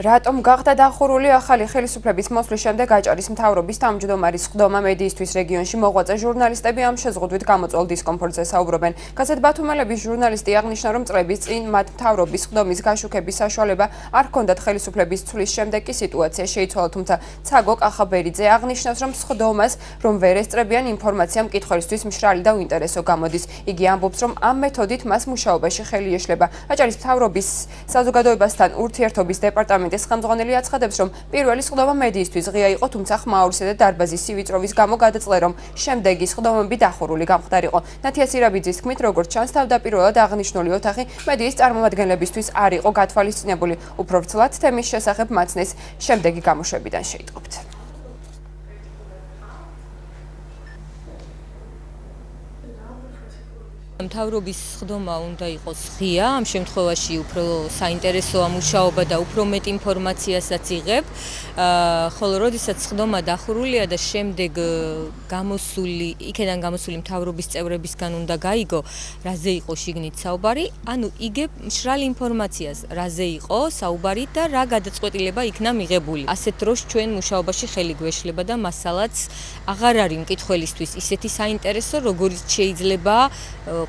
რატომ გახდა დახურული ახალი ხელისუფლების მოსვლის შემდეგ აჭარის მთავრობის თავმჯდომარის ხდომა მედიისთვის რეგიონში მოღვაწე ჟურნალისტები ამ შეზღუდვით გამოწვეულ დისკომფორტზე საუბრობენ. გაზეთ ბათუმელების ჟურნალისტი აღნიშნა, რომ წლების წინ მათ მთავრობის ხდომის გაშუქების საშუალება არ ჰქონდათ ხელისუფლების ცვლის შემდეგ კი სიტუაცია შეიცვალა, თუმცა ცაგო კახაბერიძე აღნიშნავს, რომ ხდომას რომ ვერ ესწრებიან ინფორმაცია მკითხველისთვის მშრალი და უინტერესო გამოდის. იგი ამბობს, რომ ამ მეთოდით მას მუშაობაში ხელი ეშლება. აჭარის მთავრობის საზოგადოებასთან ურთიერთობის დეპარტამენტის ხელმძღვანელი აცხადებს, რომ პირველი ხდომა მედიისთვის ღია იყო, თუმცა ხმაურისა და დარბაზის სივიწროვის გამო გადაწყდა, რომ შემდეგი ხდომები დახურული გამხდარიყო. ნათია სირაბიძის თქმით, როგორც ჩანს, თავდაპირველად აღნიშნული ოთახი მედიის წარმომადგენლებისთვის არ იყო გათვალისწინებული. უფრო ვრცლად თემის შესახებ მაცნეს შემდეგი გამოშვებიდან შეიტყობთ. მთავრობის ხდომა უნდა იყოს ღია, ამ შემთხვევაში უფრო საინტერესოა მუშაობა და უფრო მეტ ინფორმაციასაც იღებ, ხოლო როდესაც ხდომა დახურულია და შემდეგ იქედან გამოსული მთავრობის წევრებისგან უნდა გაიგო, რაზე იყო შიგნით საუბარი, ანუ იგებ მშრალ ინფორმაციას, რაზე იყო საუბარი და რა გადაწყვეტილება იქნა მიღებული. ასეთ დროს ჩვენ მუშაობაში ხელი გვეშლება და მასალაც აღარ არის მკითხველისთვის ისეთი საინტერესო, როგორიც შეიძლება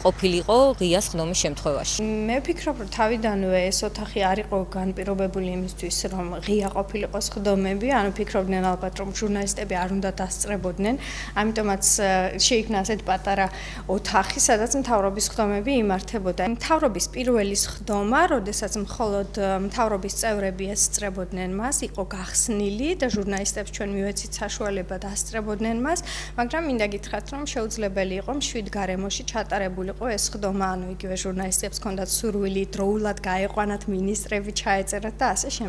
ყოფილიყო ღიას ხდომის შემთხვევაში. მე ვფიქრობ, რომ თავიდანვე ეს ოთახი არ იყო განპირობებული იმისთვის, რომ ღია ყოფილიყო ხდომები, ანუ ფიქრობდნენ ალბათ, რომ ჟურნალისტები არ უნდა დასწრებოდნენ, ამიტომაც შეიქმნა ასეთ პატარა ოთახი, სადაც მთავრობის ხდომები იმართებოდა. მთავრობის პირველი ხდომა, როდესაც მხოლოდ მთავრობის წევრები ესწრებოდნენ მას, იყო გახსნილი და ჟურნალისტებს ჩვენ მივეცით საშუალება დასწრებოდნენ მას, მაგრამ მინდა გითხრათ, რომ შეუძლებელი იყო მშვიდ გარემოში ჩატარებულიყო ეს ხდომა, ანუ იგივე ჟურნალისტებს ჰქონდათ სურვილი დროულად გაეყვანათ მინისტრები, ჩაეწერათ და ასე შემდეგ.